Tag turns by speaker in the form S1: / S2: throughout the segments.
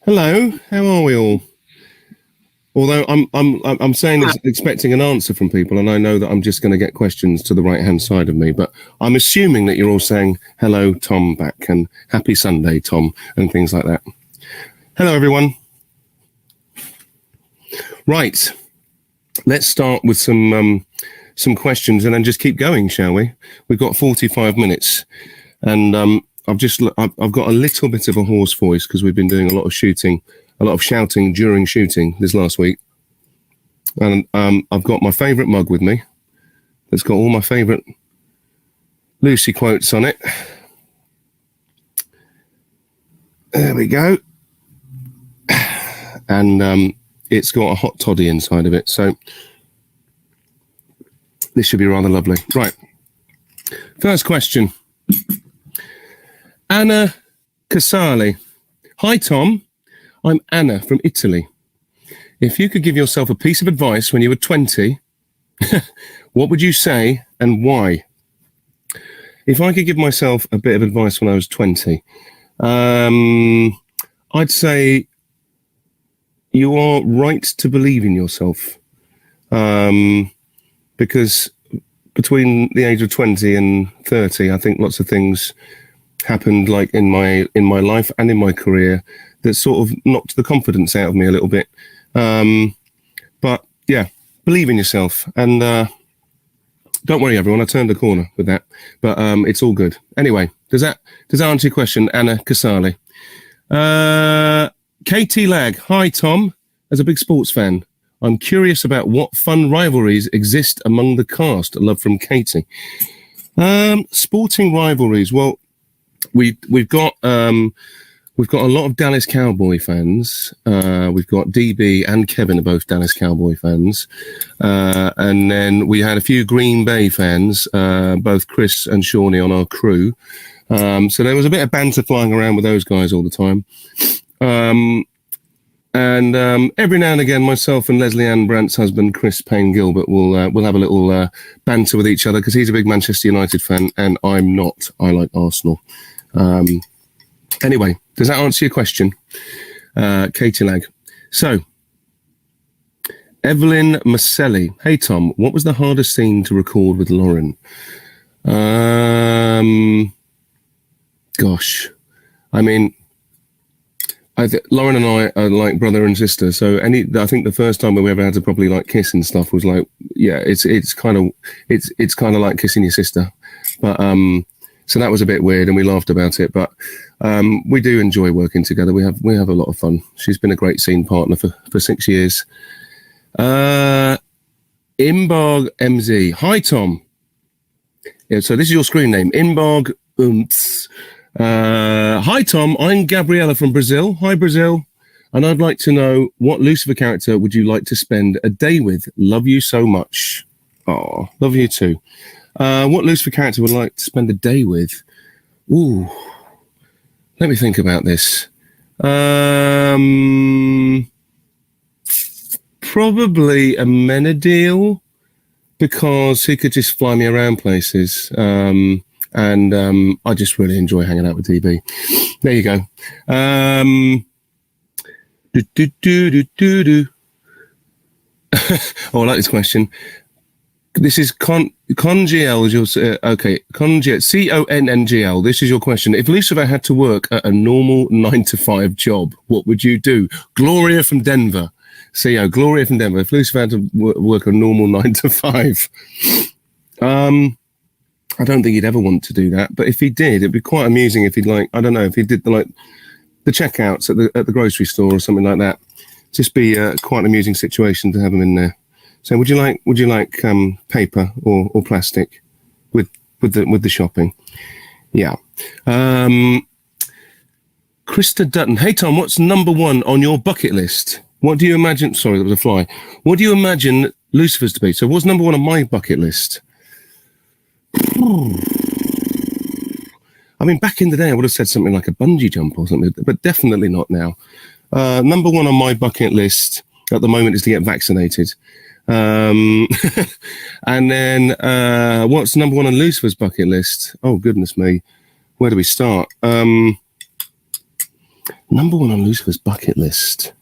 S1: Hello, how are we all? Although I'm saying this expecting an answer from people, and I know that I'm just going to get questions to the right hand side of me, but I'm assuming that you're all saying hello, Tom, back, and happy Sunday, Tom, and things like that. Hello, everyone. Right, let's start with some questions, and then just keep going, shall we? We've got 45 minutes, and I've got a little bit of a hoarse voice because we've been doing a lot of shouting during shooting this last week. And I've got my favourite mug with me. That's got all my favourite Lucy quotes on it. There we go. And it's got a hot toddy inside of it. So this should be rather lovely. Right. First question. Anna Casale. Hi, Tom. I'm Anna from Italy. If you could give yourself a piece of advice when you were 20, what would you say and why? If I could give myself a bit of advice when I was 20, I'd say you are right to believe in yourself. Because between the age of 20 and 30, I think lots of things happened like in my life and in my career that sort of knocked the confidence out of me a little bit. But yeah, believe in yourself, and don't worry, everyone. I turned the corner with that, but it's all good. Anyway, does that answer your question, Anna Casale? Katie Lag. Hi, Tom. As a big sports fan, I'm curious about what fun rivalries exist among the cast. Love from Katie. Sporting rivalries. Well, we've got a lot of Dallas Cowboy fans. We've got DB and Kevin are both Dallas Cowboy fans. And then we had a few Green Bay fans, both Chris and Shawnee on our crew. So there was a bit of banter flying around with those guys all the time. And every now and again, myself and Leslie Ann Brandt's husband, Chris Payne Gilbert, will have a little banter with each other because he's a big Manchester United fan and I'm not. I like Arsenal. Anyway, does that answer your question, Katie Lag? So, Evelyn Maselli. Hey, Tom, what was the hardest scene to record with Lauren? Gosh. I mean, Lauren and I are like brother and sister. So I think the first time we ever had to properly like kiss and stuff was like, yeah, it's kind of like kissing your sister. But, so that was a bit weird and we laughed about it, but we do enjoy working together. We have a lot of fun. She's been a great scene partner for 6 years. Imbarg MZ. Hi, Tom. Yeah, so this is your screen name, Imbarg Umts. Hi, Tom. I'm Gabriella from Brazil. Hi, Brazil. And I'd like to know, what Lucifer character would you like to spend a day with? Love you so much. Oh, love you too. What Lucifer character would like to spend a day with? Ooh, let me think about this. Probably a Menadil, because he could just fly me around places. And I just really enjoy hanging out with DB. There you go. Oh, I like this question. This is Congiel. Okay, Congiel, CONNGL. This is your question. If Lucifer had to work at a normal 9-to-5 job, what would you do? Gloria from Denver. CO, Gloria from Denver. If Lucifer had to work a normal 9-to-5, I don't think he'd ever want to do that. But if he did, it'd be quite amusing if he'd if he did the checkouts at the grocery store or something like that. Just be quite an amusing situation to have him in there. So would you like paper or plastic with the shopping? Yeah. Krista Dutton. Hey, Tom, what's number one on your bucket list? What do you imagine? Sorry, that was a fly. What do you imagine Lucifer's to be? So what's number one on my bucket list? I mean, back in the day, I would have said something like a bungee jump or something, but definitely not now. Number one on my bucket list at the moment is to get vaccinated. And then what's number one on Lucifer's bucket list? Oh, goodness me. Where do we start? Number one on Lucifer's bucket list.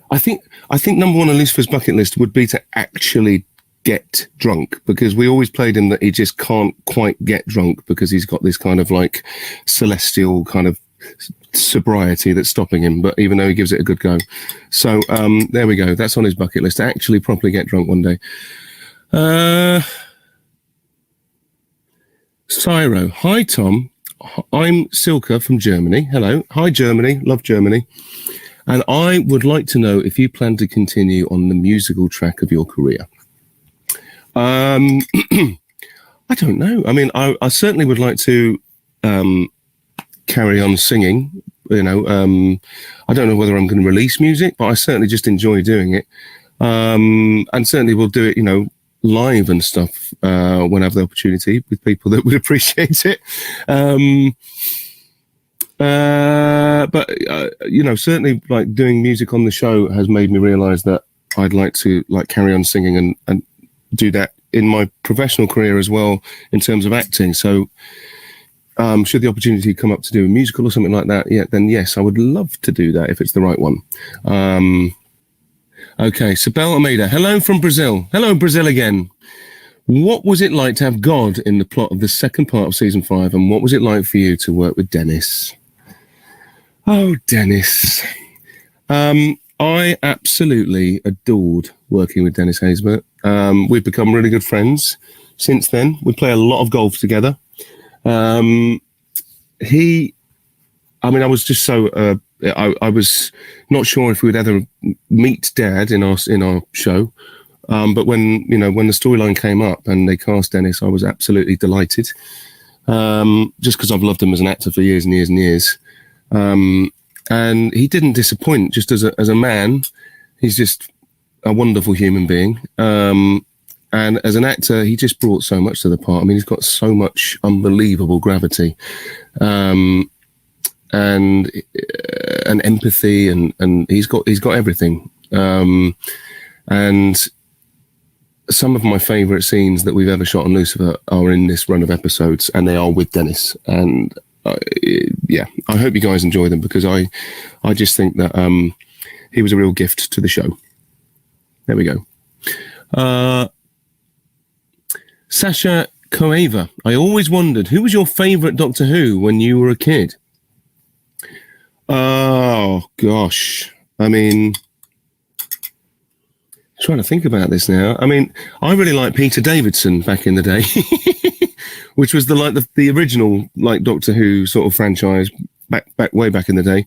S1: I think number one on Lucifer's bucket list would be to actually get drunk, because we always played him that he just can't quite get drunk because he's got this kind of like celestial kind of sobriety that's stopping him, but even though he gives it a good go. So there we go. That's on his bucket list, to actually properly get drunk one day. Cyro, hi Tom, I'm Silka from Germany. Hello. Hi Germany, love Germany. And I would like to know if you plan to continue on the musical track of your career. I don't know. I mean, I certainly would like to carry on singing. You know, I don't know whether I'm going to release music, but I certainly just enjoy doing it. And certainly we'll do it, you know, live and stuff when I have the opportunity with people that would appreciate it. But you know, certainly like doing music on the show has made me realize that I'd like to like carry on singing and do that in my professional career as well in terms of acting. So should the opportunity come up to do a musical or something like that, yeah, then yes, I would love to do that if it's the right one. Okay, Sibel Almeida, hello from Brazil. Hello, Brazil again. What was it like to have God in the plot of the second part of season 5, and what was it like for you to work with Dennis? Oh, Dennis. I absolutely adored working with Dennis Haysbert. We've become really good friends since then. We play a lot of golf together. I was just so, I was not sure if we'd ever meet Dad in our show. But when the storyline came up and they cast Dennis, I was absolutely delighted. Just because I've loved him as an actor for years and years and years. And he didn't disappoint just as a man. He's just a wonderful human being. And as an actor, he just brought so much to the part. I mean, he's got so much unbelievable gravity, and empathy, and he's got everything. And some of my favourite scenes that we've ever shot on Lucifer are in this run of episodes, and they are with Dennis. And yeah, I hope you guys enjoy them, because I just think that he was a real gift to the show. There we go. Sasha Coeva, I always wondered, who was your favourite Doctor Who when you were a kid? Oh, gosh. I mean, trying to think about this now. I mean, I really liked Peter Davidson back in the day, which was the original like Doctor Who sort of franchise way back in the day.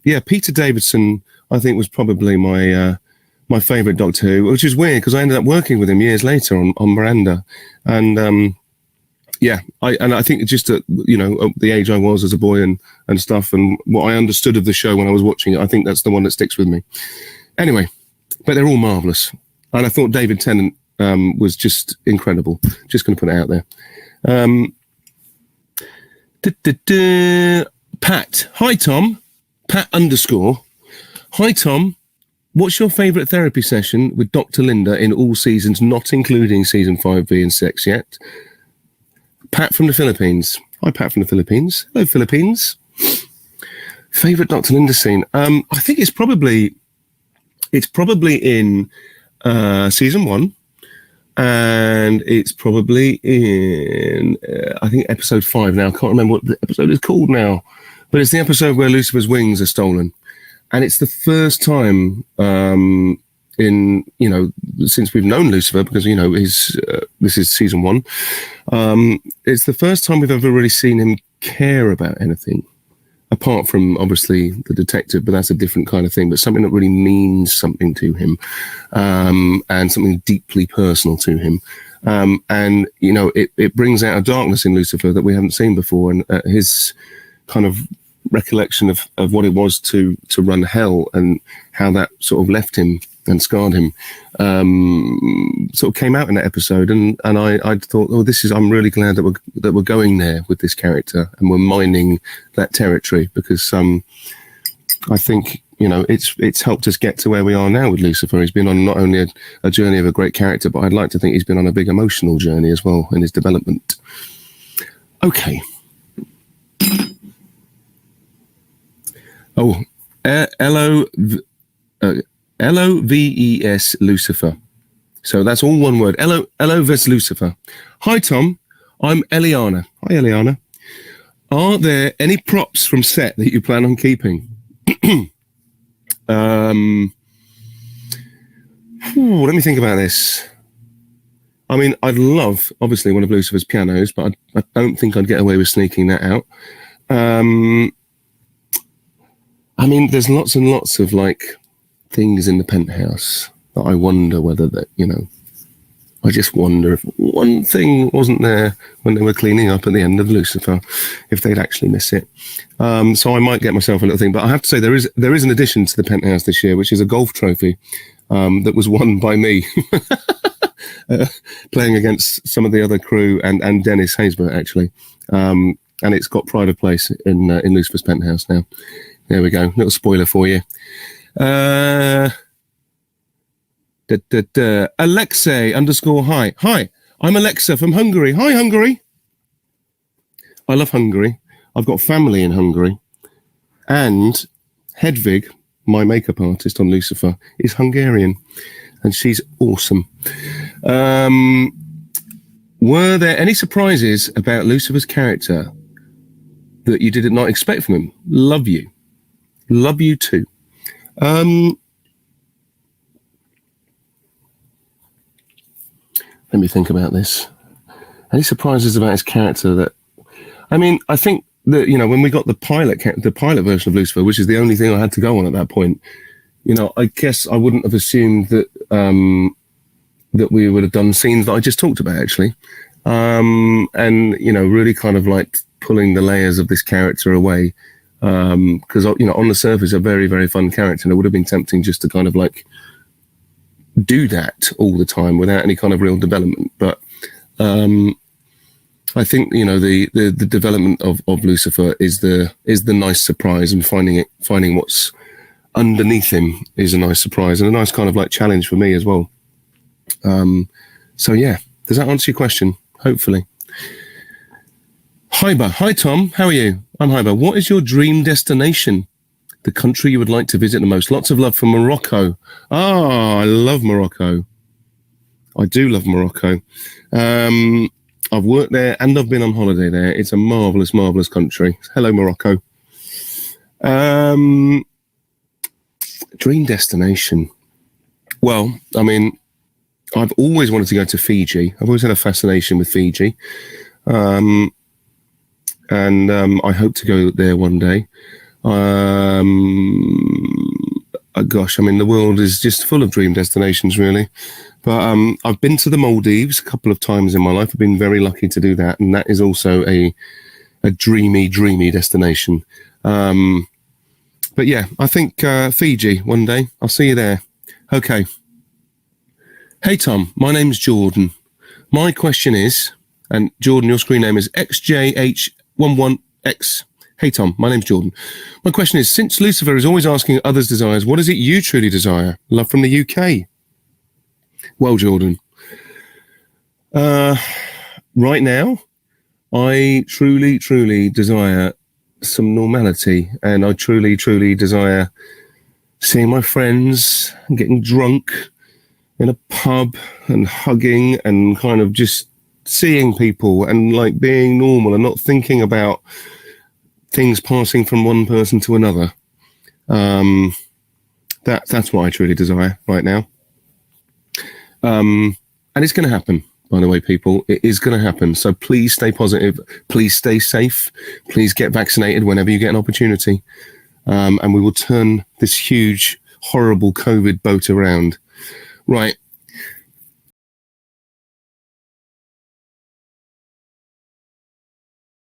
S1: Yeah, Peter Davidson, I think, was probably my favourite Doctor Who, which is weird because I ended up working with him years later on Miranda, and yeah, I think just that, you know, the age I was as a boy and stuff, and what I understood of the show when I was watching it, I think that's the one that sticks with me. Anyway, but they're all marvellous, and I thought David Tennant was just incredible. Just going to put it out there. Pat, hi Tom. Pat _ hi Tom. What's your favourite therapy session with Dr. Linda in all seasons, not including season 5B and 6 yet? Pat from the Philippines. Hi, Pat from the Philippines. Hello, Philippines. Favourite Dr. Linda scene? I think it's probably in season 1, and it's probably in I think episode 5 now. I can't remember what the episode is called now, but it's the episode where Lucifer's wings are stolen. And it's the first time in, you know, since we've known Lucifer, because, you know, this is season 1. It's the first time we've ever really seen him care about anything, apart from obviously the detective, but that's a different kind of thing, but something that really means something to him, and something deeply personal to him. And, you know, it brings out a darkness in Lucifer that we haven't seen before. And his kind of recollection of what it was to run hell and how that sort of left him and scarred him, sort of came out in that episode, and I thought, oh, I'm really glad that we're going there with this character and we're mining that territory, because I think, you know, it's helped us get to where we are now with Lucifer. He's been on not only a journey of a great character, but I'd like to think he's been on a big emotional journey as well in his development. Okay. Oh, Loves Lucifer. So that's all one word. Loves Lucifer. Hi, Tom. I'm Eliana. Hi, Eliana. Are there any props from set that you plan on keeping? Let me think about this. I mean, I'd love, obviously, one of Lucifer's pianos, but I don't think I'd get away with sneaking that out. I mean, there's lots and lots of, like, things in the penthouse that I wonder whether that, you know, I just wonder if one thing wasn't there when they were cleaning up at the end of Lucifer, if they'd actually miss it. So I might get myself a little thing, but I have to say there is an addition to the penthouse this year, which is a golf trophy that was won by me. Playing against some of the other crew and Dennis Haysbert, actually. And it's got pride of place in Lucifer's penthouse now. There we go. Little spoiler for you. Alexei _hi. Hi, I'm Alexa from Hungary. Hi, Hungary. I love Hungary. I've got family in Hungary. And Hedvig, my makeup artist on Lucifer, is Hungarian. And she's awesome. Were there any surprises about Lucifer's character that you did not expect from him? Love you. Love you too. Let me think about this. Any surprises about his character that... I mean, I think that, you know, when we got the pilot version of Lucifer, which is the only thing I had to go on at that point, you know, I guess I wouldn't have assumed that that we would have done scenes that I just talked about, actually. And, you know, really kind of like pulling the layers of this character away. Because, you know, on the surface, a very, very fun character. And it would have been tempting just to kind of like do that all the time without any kind of real development. But I think, you know, the development of Lucifer is the nice surprise, and finding what's underneath him is a nice surprise and a nice kind of like challenge for me as well. So yeah, does that answer your question? Hopefully. Hyber, hi Tom, how are you? I'm Hyber. What is your dream destination? The country you would like to visit the most? Lots of love from Morocco. I love Morocco. I do love Morocco. I've worked there and I've been on holiday there. It's a marvelous, marvelous country. Hello, Morocco. Dream destination. Well, I mean, I've always wanted to go to Fiji. I've always had a fascination with Fiji. And I hope to go there one day. Gosh, I mean, the world is just full of dream destinations, really. But I've been to the Maldives a couple of times in my life. I've been very lucky to do that. And that is also a dreamy, dreamy destination. But yeah, I think Fiji one day. I'll see you there. Okay. Hey, Tom, my name's Jordan. My question is, and Jordan, your screen name is XJH11X. Hey, Tom, my name's Jordan. My question is, since Lucifer is always asking others' desires, what is it you truly desire? Love from the UK. Well, Jordan, right now, I truly, truly desire some normality, and I truly, truly desire seeing my friends and getting drunk in a pub and hugging and kind of just seeing people and like being normal and not thinking about things passing from one person to another. That's what I truly desire right now. And it's going to happen, by the way, people. It is going to happen. So please stay positive. Please stay safe. Please get vaccinated whenever you get an opportunity. And we will turn this huge, horrible COVID boat around. Right.